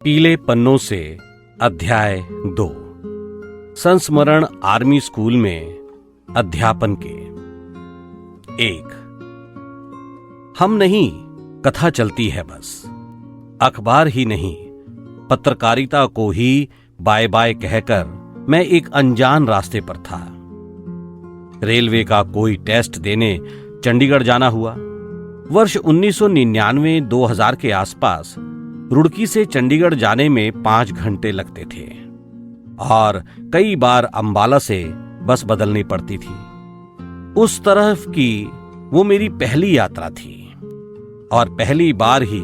पीले पन्नों से अध्याय 2। संस्मरण आर्मी स्कूल में अध्यापन के। 1। हम नहीं, कथा चलती है बस। अखबार ही नहीं, पत्रकारिता को ही बाय बाय कहकर मैं एक अनजान रास्ते पर था। रेलवे का कोई टेस्ट देने चंडीगढ़ जाना हुआ। वर्ष 1999-2000 के आसपास रुड़की से चंडीगढ़ जाने में 5 घंटे लगते थे और कई बार अंबाला से बस बदलनी पड़ती थी। उस तरफ की वो मेरी पहली यात्रा थी और पहली बार ही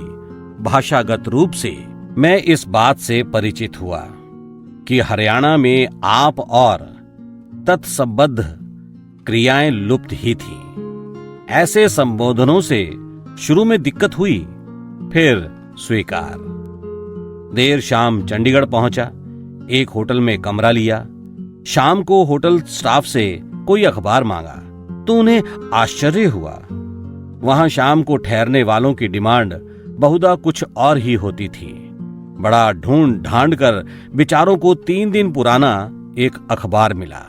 भाषागत रूप से मैं इस बात से परिचित हुआ कि हरियाणा में आप और तत्संबद्ध क्रियाएं लुप्त ही थीं। ऐसे संबोधनों से शुरू में दिक्कत हुई, फिर स्वीकार। देर शाम चंडीगढ़ पहुंचा, एक होटल में कमरा लिया। शाम को होटल स्टाफ से कोई अखबार मांगा तो उन्हें आश्चर्य हुआ। वहां शाम को ठहरने वालों की डिमांड बहुधा कुछ और ही होती थी। बड़ा ढूंढ ढांड कर बेचारों को 3 दिन पुराना एक अखबार मिला,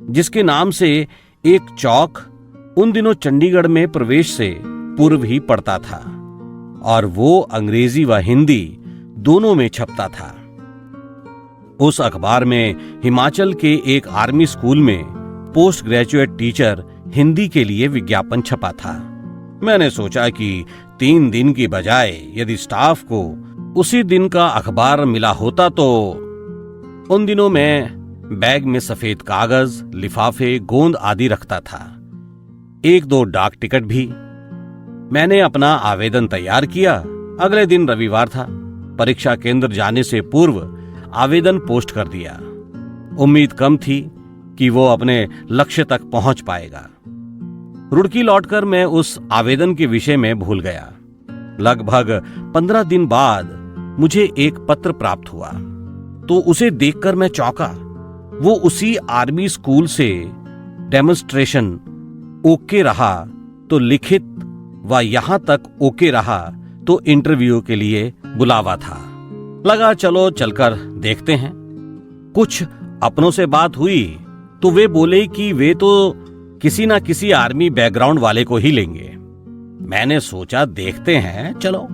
जिसके नाम से एक चौक उन दिनों चंडीगढ़ में प्रवेश से पूर्व ही पड़ता था और वो अंग्रेजी व हिंदी दोनों में छपता था। उस अखबार में हिमाचल के एक आर्मी स्कूल में पोस्ट ग्रेजुएट टीचर हिंदी के लिए विज्ञापन छपा था। मैंने सोचा कि 3 दिन की बजाय यदि स्टाफ को उसी दिन का अखबार मिला होता तो। उन दिनों मैं बैग में सफेद कागज, लिफाफे, गोंद आदि रखता था, 1-2 डाक टिकट भी। मैंने अपना आवेदन तैयार किया। अगले दिन रविवार था। परीक्षा केंद्र जाने से पूर्व आवेदन पोस्ट कर दिया। उम्मीद कम थी कि वो अपने लक्ष्य तक पहुंच पाएगा। रुड़की लौटकर मैं उस आवेदन के विषय में भूल गया। लगभग 15 दिन बाद मुझे एक पत्र प्राप्त हुआ तो उसे देखकर मैं चौंका। वो उसी आर्मी स्कूल से डेमोन्स्ट्रेशन ओके रहा तो लिखित व यहां तक ओके रहा तो इंटरव्यू के लिए बुलावा था। लगा चलो चलकर देखते हैं। कुछ अपनों से बात हुई तो वे बोले कि वे तो किसी ना किसी आर्मी बैकग्राउंड वाले को ही लेंगे। मैंने सोचा देखते हैं, चलो।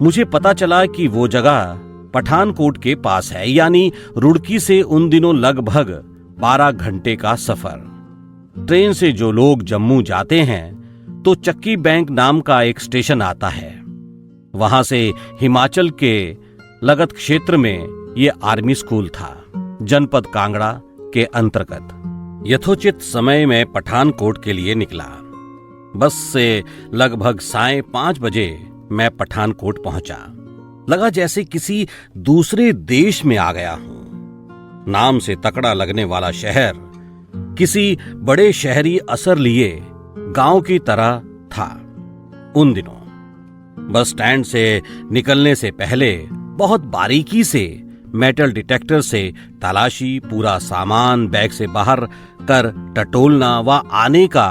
मुझे पता चला कि वो जगह पठानकोट के पास है, यानी रुड़की से उन दिनों लगभग 12 घंटे का सफर। ट्रेन से जो लोग जम्मू जाते हैं तो चक्की बैंक नाम का एक स्टेशन आता है। वहां से हिमाचल के लगत क्षेत्र में ये आर्मी स्कूल था, जनपद कांगड़ा के अंतर्गत। यथोचित समय में पठानकोट के लिए निकला। बस से लगभग 5:30 बजे मैं पठानकोट पहुंचा। लगा जैसे किसी दूसरे देश में आ गया हूं। नाम से तकड़ा लगने वाला शहर किसी बड़े शहरी असर लिए गांव की तरह था। उन दिनों बस स्टैंड से निकलने से पहले बहुत बारीकी से मेटल डिटेक्टर से तलाशी, पूरा सामान बैग से बाहर कर टटोलना व आने का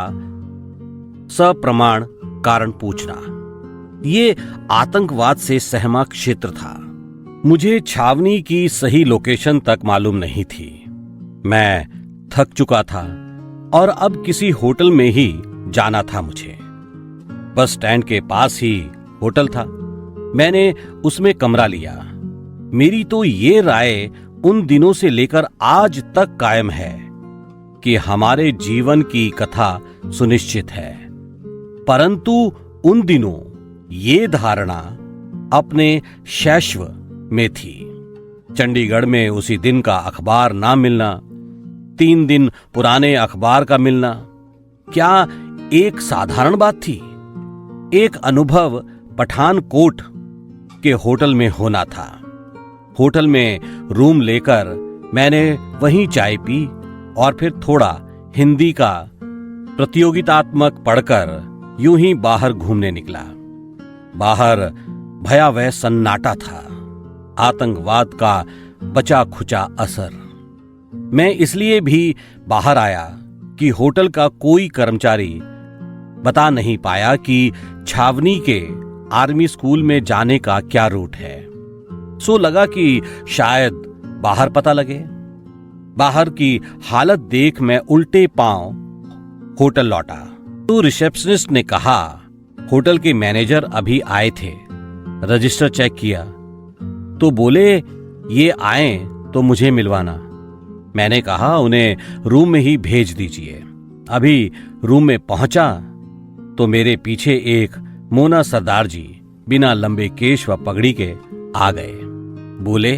सप्रमाण कारण पूछना। ये आतंकवाद से सहमा क्षेत्र था। मुझे छावनी की सही लोकेशन तक मालूम नहीं थी। मैं थक चुका था और अब किसी होटल में ही जाना था मुझे। बस स्टैंड के पास ही होटल था। मैंने उसमें कमरा लिया। मेरी तो ये राय उन दिनों से लेकर आज तक कायम है कि हमारे जीवन की कथा सुनिश्चित है, परंतु उन दिनों ये धारणा अपने शैशव में थी। चंडीगढ़ में उसी दिन का अखबार ना मिलना, 3 दिन पुराने अखबार का मिलना क्या एक साधारण बात थी? एक अनुभव पठानकोट के होटल में होना था। होटल में रूम लेकर मैंने वहीं चाय पी और फिर थोड़ा हिंदी का प्रतियोगितात्मक पढ़कर यूं ही बाहर घूमने निकला। बाहर भयावह सन्नाटा था, आतंकवाद का बचा खुचा असर। मैं इसलिए भी बाहर आया कि होटल का कोई कर्मचारी बता नहीं पाया कि छावनी के आर्मी स्कूल में जाने का क्या रूट है। सो लगा कि शायद बाहर पता लगे। बाहर की हालत देख मैं उल्टे पांव होटल लौटा तो रिसेप्शनिस्ट ने कहा होटल के मैनेजर अभी आए थे, रजिस्टर चेक किया तो बोले ये आए तो मुझे मिलवाना। मैंने कहा उन्हें रूम में ही भेज दीजिए। अभी रूम में पहुंचा तो मेरे पीछे एक मोना सरदार जी बिना लंबे केश व पगड़ी के आ गए। बोले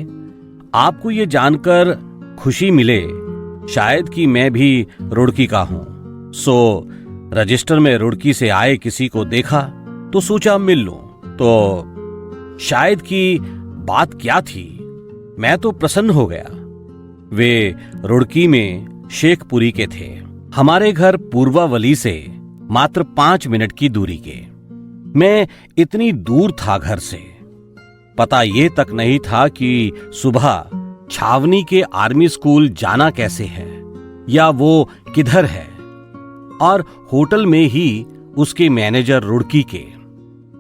आपको ये जानकर खुशी मिले शायद कि मैं भी रुड़की का हूं, सो रजिस्टर में रुड़की से आए किसी को देखा तो सोचा मिल लूं। तो शायद की बात क्या थी, मैं तो प्रसन्न हो गया। वे रुड़की में शेखपुरी के थे। हमारे घर पूर्वावली से मात्र 5 मिनट की दूरी के। मैं इतनी दूर था घर से, पता ये तक नहीं था कि सुबह छावनी के आर्मी स्कूल जाना कैसे है या वो किधर है, और होटल में ही उसके मैनेजर रुड़की के।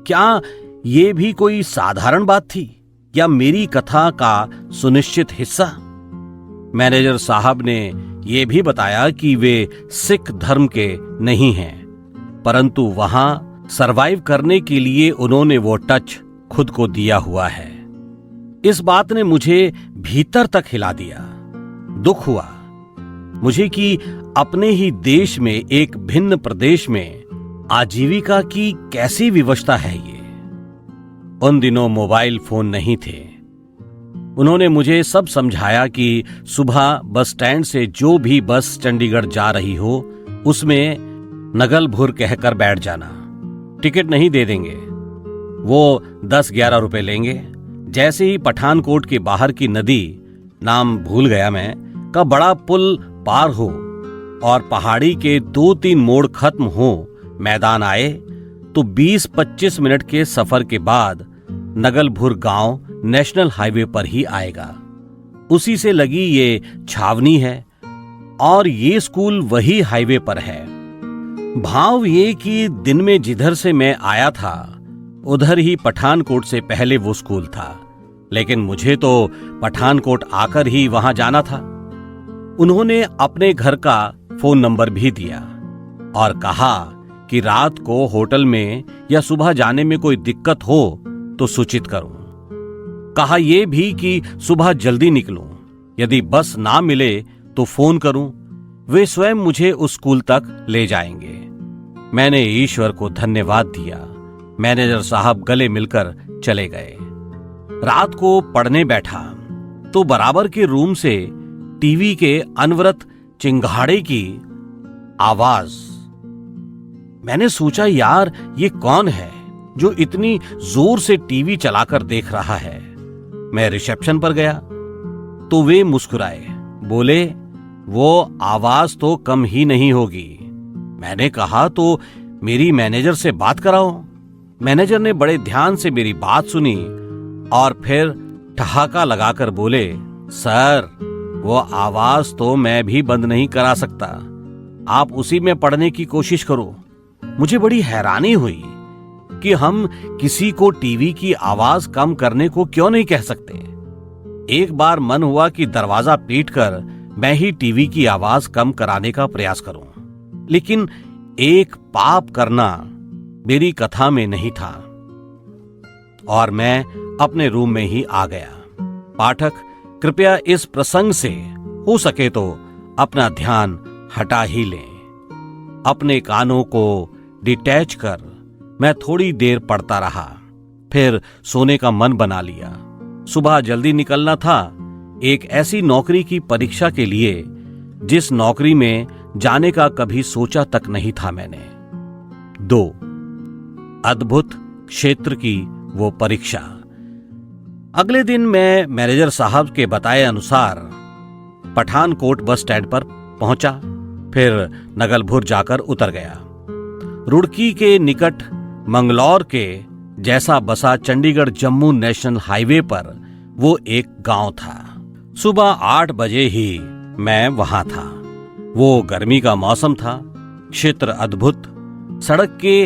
क्या ये भी कोई साधारण बात थी या मेरी कथा का सुनिश्चित हिस्सा? मैनेजर साहब ने यह भी बताया कि वे सिख धर्म के नहीं हैं, परंतु वहां सरवाइव करने के लिए उन्होंने वो टच खुद को दिया हुआ है। इस बात ने मुझे भीतर तक हिला दिया। दुख हुआ मुझे कि अपने ही देश में एक भिन्न प्रदेश में आजीविका की कैसी विवशता है ये। उन दिनों मोबाइल फोन नहीं थे। उन्होंने मुझे सब समझाया कि सुबह बस स्टैंड से जो भी बस चंडीगढ़ जा रही हो उसमें नगलभुर कहकर बैठ जाना, टिकट नहीं दे देंगे, वो 10-11 रुपए लेंगे। जैसे ही पठानकोट के बाहर की नदी, नाम भूल गया मैं, का बड़ा पुल पार हो और पहाड़ी के 2-3 मोड़ खत्म हो, मैदान आए तो 20-25 मिनट के सफर के बाद नगलभुर गांव नेशनल हाईवे पर ही आएगा। उसी से लगी ये छावनी है और ये स्कूल वही हाईवे पर है। भाव ये कि दिन में जिधर से मैं आया था उधर ही पठानकोट से पहले वो स्कूल था, लेकिन मुझे तो पठानकोट आकर ही वहां जाना था। उन्होंने अपने घर का फोन नंबर भी दिया और कहा कि रात को होटल में या सुबह जाने में कोई दिक्कत हो तो सूचित करूं। कहा यह भी कि सुबह जल्दी निकलूं, यदि बस ना मिले तो फोन करूं, वे स्वयं मुझे उस स्कूल तक ले जाएंगे। मैंने ईश्वर को धन्यवाद दिया। मैनेजर साहब गले मिलकर चले गए। रात को पढ़ने बैठा तो बराबर के रूम से टीवी के अनवरत चिंगाड़े की आवाज। मैंने सोचा यार ये कौन है जो इतनी जोर से टीवी चलाकर देख रहा है। मैं रिसेप्शन पर गया तो वे मुस्कुराए, बोले वो आवाज तो कम ही नहीं होगी। मैंने कहा तो मेरी मैनेजर से बात कराओ। मैनेजर ने बड़े ध्यान से मेरी बात सुनी और फिर ठहाका लगाकर बोले, सर वो आवाज तो मैं भी बंद नहीं करा सकता, आप उसी में पढ़ने की कोशिश करो। मुझे बड़ी हैरानी हुई कि हम किसी को टीवी की आवाज कम करने को क्यों नहीं कह सकते। एक बार मन हुआ कि दरवाजा पीटकर मैं ही टीवी की आवाज कम कराने का प्रयास करूं, लेकिन एक पाप करना मेरी कथा में नहीं था और मैं अपने रूम में ही आ गया। पाठक कृपया इस प्रसंग से हो सके तो अपना ध्यान हटा ही लें। अपने कानों को डिटैच कर मैं थोड़ी देर पढ़ता रहा, फिर सोने का मन बना लिया। सुबह जल्दी निकलना था, एक ऐसी नौकरी की परीक्षा के लिए जिस नौकरी में जाने का कभी सोचा तक नहीं था मैंने। 2 अद्भुत क्षेत्र की वो परीक्षा। अगले दिन मैं मैनेजर साहब के बताए अनुसार पठानकोट बस स्टैंड पर पहुंचा, फिर नगलभुर जाकर उतर गया। रुड़की के निकट मंगलौर के जैसा बसा चंडीगढ़ जम्मू नेशनल हाईवे पर वो एक गांव था। सुबह 8 बजे ही मैं वहां था। वो गर्मी का मौसम था, क्षेत्र अद्भुत। सड़क के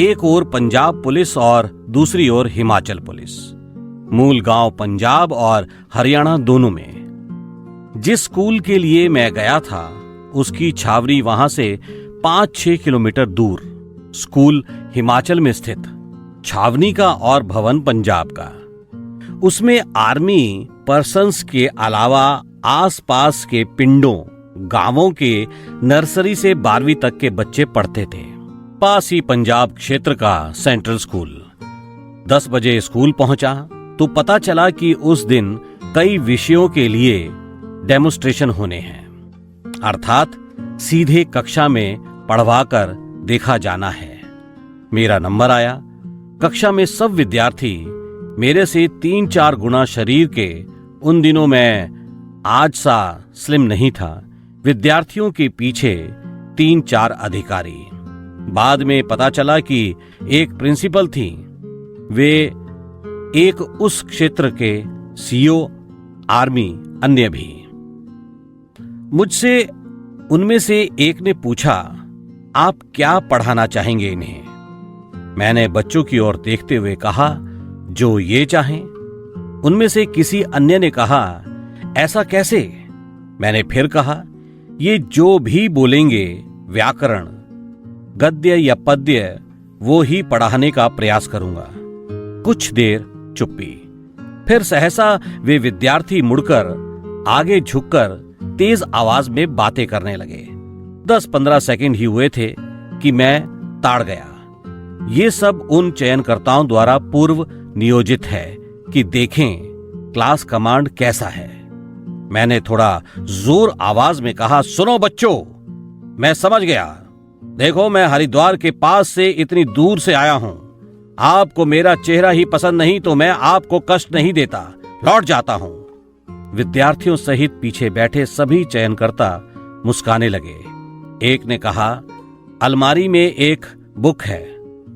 एक ओर पंजाब पुलिस और दूसरी ओर हिमाचल पुलिस। मूल गांव पंजाब और हरियाणा दोनों में। जिस स्कूल के लिए मैं गया था उसकी छावनी वहां से 5-6 किलोमीटर दूर, स्कूल हिमाचल में स्थित, छावनी का और भवन पंजाब का। उसमें आर्मी पर्सन्स के अलावा आसपास के पिंडों, गांवों के नर्सरी से 12वीं तक के बच्चे पढ़ते थे। पास ही पंजाब क्षेत्र का सेंट्रल स्कूल। 10 बजे स्कूल पहुंचा तो पता चला कि उस दिन कई विषयों के लिए डेमोन्स्ट्रेशन होने हैं, अर्थात सीधे कक्षा में पढ़वाकर देखा जाना है। मेरा नंबर आया। कक्षा में सब विद्यार्थी मेरे से 3-4 गुना शरीर के, उन दिनों मैं आज सा स्लिम नहीं था, विद्यार्थियों के पीछे 3-4 अधिकारी। बाद में पता चला कि एक प्रिंसिपल थी, वे एक उस क्षेत्र के सीईओ, आर्मी, अन्य भी। मुझसे उनमें से एक ने पूछा, आप क्या पढ़ाना चाहेंगे इन्हें? मैंने बच्चों की ओर देखते हुए कहा, जो ये चाहें। उनमें से किसी अन्य ने कहा, ऐसा कैसे? मैंने फिर कहा, ये जो भी बोलेंगे, व्याकरण, गद्य या पद्य, वो ही पढ़ाने का प्रयास करूंगा। कुछ देर चुप्पी। फिर सहसा वे विद्यार्थी मुड़कर आगे झुककर तेज आवाज में बातें करने लगे। 10-15 सेकंड ही हुए थे कि मैं ताड़ गया। ये सब उन चयनकर्ताओं द्वारा पूर्व नियोजित है कि देखें क्लास कमांड कैसा है। मैंने थोड़ा जोर आवाज में कहा, सुनो बच्चों, मैं समझ गया। देखो, मैं हरिद्वार के पास से इतनी दूर से आया हूं। आपको मेरा चेहरा ही पसंद नहीं तो मैं आपको कष्ट नहीं देता, लौट जाता हूं। विद्यार्थियों सहित पीछे बैठे सभी चयनकर्ता मुस्काने लगे। एक ने कहा, अलमारी में एक बुक है,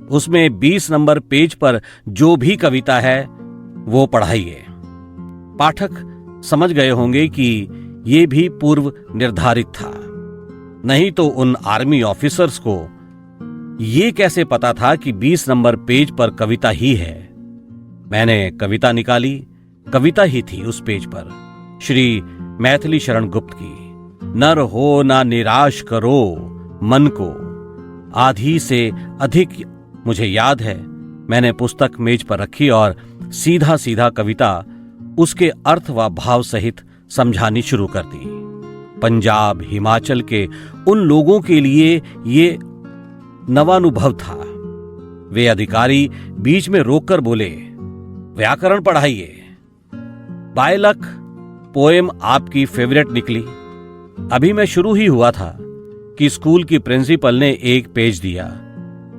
उसमें 20 नंबर पेज पर जो भी कविता है वो पढ़ाइए। पाठक समझ गए होंगे कि ये भी पूर्व निर्धारित था, नहीं तो उन आर्मी ऑफिसर्स को ये कैसे पता था कि 20 नंबर पेज पर कविता ही है। मैंने कविता निकाली। कविता ही थी उस पेज पर, श्री मैथिली शरण गुप्त की, नर हो ना निराश करो मन को, आधी से अधिक। मुझे याद है, मैंने पुस्तक मेज पर रखी और सीधा सीधा कविता उसके अर्थ व भाव सहित समझानी शुरू कर दी। पंजाब, हिमाचल के उन लोगों के लिए ये नवानुभव था। वे अधिकारी बीच में रोककर बोले, व्याकरण पढ़ाइए। बाय लक पोएम आपकी फेवरेट निकली। अभी मैं शुरू ही हुआ था कि स्कूल की प्रिंसिपल ने एक पेज दिया।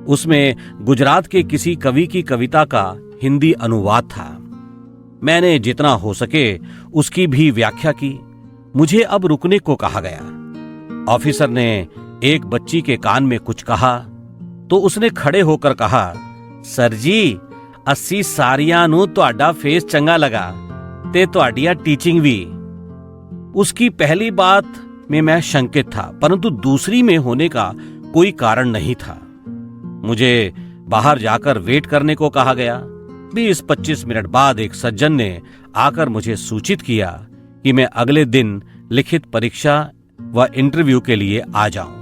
उसमें गुजरात के किसी कवि की कविता का हिंदी अनुवाद था। मैंने जितना हो सके उसकी भी व्याख्या की। मुझे अब रुकने को कहा गया। ऑफिसर ने एक बच्ची के कान में कुछ कहा तो उसने खड़े होकर कहा, सर जी, 80 सारियां नूं तुहाडा फेस चंगा लगा ते तुहाडिया टीचिंग भी। उसकी पहली बात में मैं शंकित था, परंतु दूसरी में होने का कोई कारण नहीं था। मुझे बाहर जाकर वेट करने को कहा गया। 20-25 मिनट बाद एक सज्जन ने आकर मुझे सूचित किया कि मैं अगले दिन लिखित परीक्षा व इंटरव्यू के लिए आ जाऊं।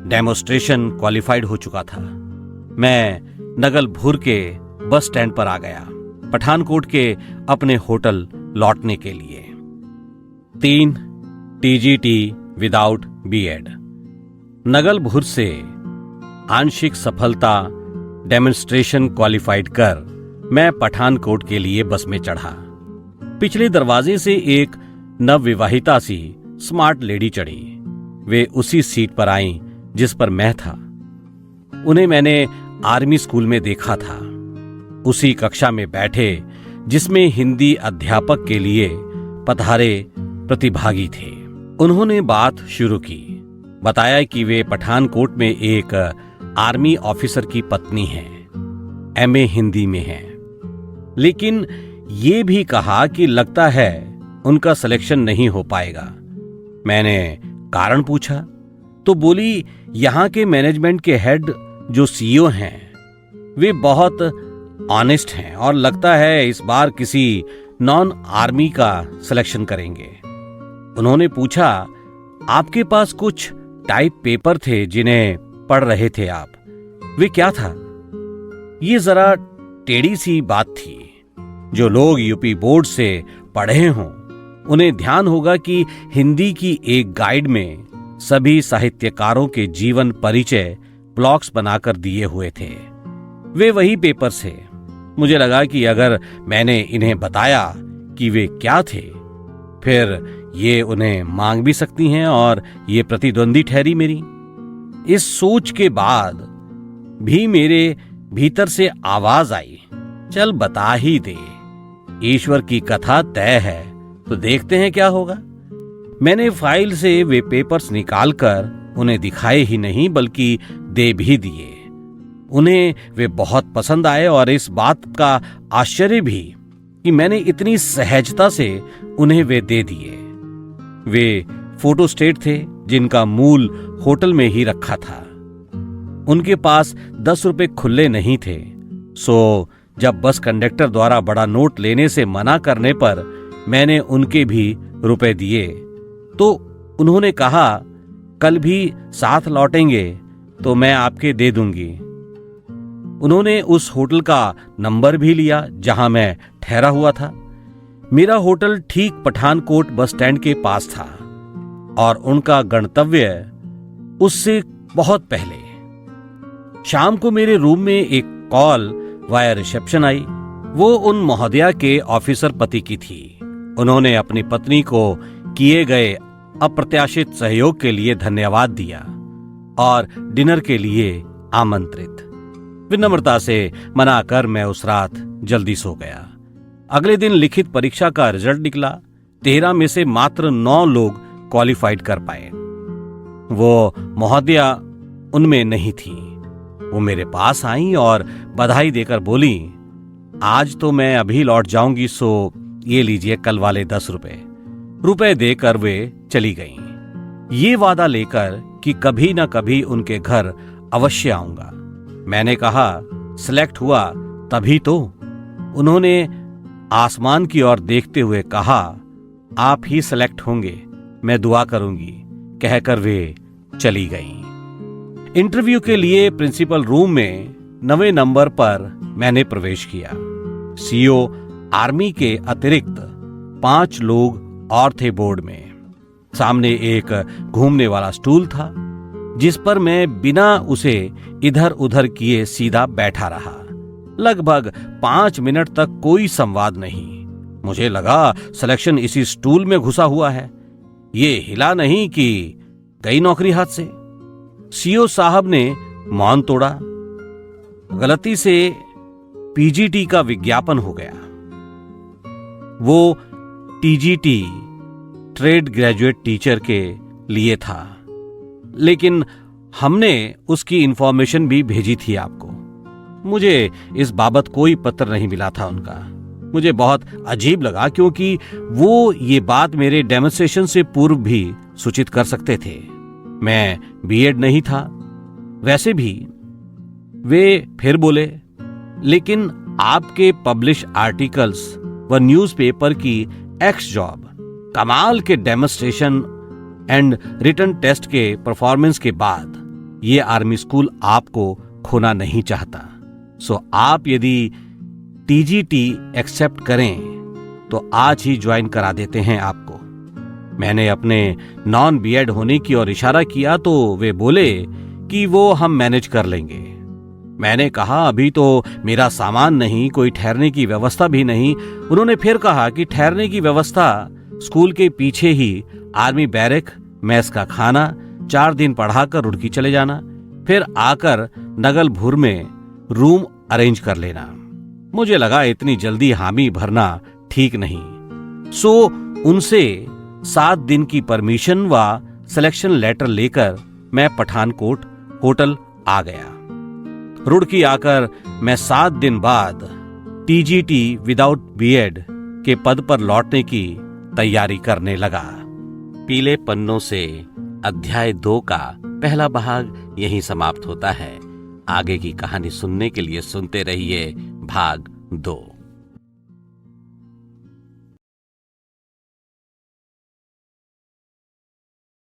डेमोन्स्ट्रेशन क्वालिफाइड हो चुका था। मैं नगलभुर के बस स्टैंड पर आ गया, पठानकोट के अपने होटल लौटने के लिए। 3 TGT विदाउट बीएड। नगलभुर से आंशिक सफलता डेमोन्स्ट्रेशन क्वालिफाइड कर मैं पठानकोट के लिए बस में चढ़ा। पिछले दरवाजे से एक नवविवाहिता सी स्मार्ट लेडी चढ़ी। वे उसी सीट पर आईं जिस पर मैं था। उन्हें मैंने आर्मी स्कूल में देखा था, उसी कक्षा में बैठे जिसमें हिंदी अध्यापक के लिए पधारे प्रतिभागी थे। उन्होंने बात शुरू की। बताया कि वे पठानकोट में एक आर्मी ऑफिसर की पत्नी हैं, MA हिंदी में हैं, लेकिन ये भी कहा कि लगता है उनका सिलेक्शन नहीं हो पाएगा। मैंने कारण पूछा तो बोली, यहाँ के मैनेजमेंट के हेड जो CEO हैं, वे बहुत ऑनेस्ट हैं और लगता है इस बार किसी नॉन आर्मी का सिलेक्शन करेंगे। उन्होंने पूछा, आपके पास कुछ टाइप पेपर थे जिन्हें पढ़ रहे थे आप, वे क्या था? ये जरा टेढ़ी सी बात थी। जो लोग यूपी बोर्ड से पढ़े हों उन्हें ध्यान होगा कि हिंदी की एक गाइड में सभी साहित्यकारों के जीवन परिचय ब्लॉक्स बनाकर दिए हुए थे। वे वही पेपर थे। मुझे लगा कि अगर मैंने इन्हें बताया कि वे क्या थे, फिर ये उन्हें मांग भी सकती हैं और ये प्रतिद्वंदी ठहरी मेरी। इस सोच के बाद भी मेरे भीतर से आवाज आई, चल बता ही दे, ईश्वर की कथा तय है तो देखते हैं क्या होगा। मैंने फाइल से वे पेपर्स निकालकर उन्हें दिखाए ही नहीं बल्कि दे भी दिए। उन्हें वे बहुत पसंद आए और इस बात का आश्चर्य भी कि मैंने इतनी सहजता से उन्हें वे दे दिए। वे फोटोस्टेट थे जिनका मूल होटल में ही रखा था। उनके पास 10 रुपए खुले नहीं थे, सो जब बस कंडक्टर द्वारा बड़ा नोट लेने से मना करने पर मैंने उनके भी रुपए दिए तो उन्होंने कहा, कल भी साथ लौटेंगे तो मैं आपके दे दूंगी। उन्होंने उस होटल का नंबर भी लिया जहां मैं ठहरा हुआ था। मेरा होटल ठीक पठानकोट बस स्टैंड के पास था और उनका गंतव्य उससे बहुत पहले। शाम को मेरे रूम में एक कॉल वाया रिसेप्शन आई। वो उन महोदया के ऑफिसर पति की थी। उन्होंने अपनी पत्नी को किए गए अप्रत्याशित सहयोग के लिए धन्यवाद दिया और डिनर के लिए आमंत्रित। विनम्रता से मना कर मैं उस रात जल्दी सो गया। अगले दिन लिखित परीक्षा का रिजल्ट निकला। 13 में से मात्र 9 लोग क्वालिफाइड कर पाए। वो महोदया उनमें नहीं थी। वो मेरे पास आई और बधाई देकर बोली, आज तो मैं अभी लौट जाऊंगी, सो ये लीजिए कल वाले 10 रुपए देकर वे चली गईं। ये वादा लेकर कि कभी ना कभी उनके घर अवश्य आऊंगा। मैंने कहा, सिलेक्ट हुआ तभी तो। उन्होंने आसमान की ओर देखते हुए कहा, आप ही सिलेक्ट होंगे, मैं दुआ करूंगी, कहकर वे चली गईं। इंटरव्यू के लिए प्रिंसिपल रूम में 9वें नंबर पर मैंने प्रवेश किया। सीओ आर्मी के अतिरिक्त 5 लोग और थे बोर्ड में। सामने एक घूमने वाला स्टूल था जिस पर मैं बिना उसे इधर उधर किए सीधा बैठा रहा। लगभग 5 मिनट तक कोई संवाद नहीं। मुझे लगा सिलेक्शन इसी स्टूल में घुसा हुआ है। ये हिला नहीं कि गई नौकरी हाथ से। सीओ साहब ने मौन तोड़ा। गलती से पीजीटी का विज्ञापन हो गया। वो टीजीटी ट्रेड ग्रेजुएट टीचर के लिए था, लेकिन हमने उसकी इंफॉर्मेशन भी भेजी थी आपको। मुझे इस बाबत कोई पत्र नहीं मिला था उनका। मुझे बहुत अजीब लगा क्योंकि वो ये बात मेरे डेमोन्स्ट्रेशन से पूर्व भी सूचित कर सकते थे। मैं बीएड नहीं था। वैसे भी वे फिर बोले, लेकिन आपके पब्लिश आर्टिकल्स व न्यूज़पेपर की एक्स जॉब, कमाल के डेमोन्स्ट्रेशन एंड रिटन टेस्ट के परफॉर्मेंस के बाद ये आर्मी स्कूल आपको खोना नहीं चाहता। सो आप यदि टीजीटी एक्सेप्ट करें तो आज ही ज्वाइन करा देते हैं आपको। मैंने अपने नॉन बीएड होने की ओर इशारा किया तो वे बोले कि वो हम मैनेज कर लेंगे। मैंने कहा, अभी तो मेरा सामान नहीं, कोई ठहरने की व्यवस्था भी नहीं। उन्होंने फिर कहा कि ठहरने की व्यवस्था स्कूल के पीछे ही आर्मी बैरक, मेस का खाना, 4 दिन पढ़ाकर रुड़की चले जाना, फिर आकर नगलभुर में रूम अरेंज कर लेना। मुझे लगा इतनी जल्दी हामी भरना ठीक नहीं। सो उनसे 7 दिन की परमिशन व सिलेक्शन लेटर लेकर मैं पठानकोट होटल आ गया। रुड़की आकर मैं 7 दिन बाद टीजीटी विदाउट बीएड के पद पर लौटने की तैयारी करने लगा। पीले पन्नों से अध्याय 2 का पहला भाग यहीं समाप्त होता है। आगे की कहानी सुनने के लिए सुनते रहिए भाग 2।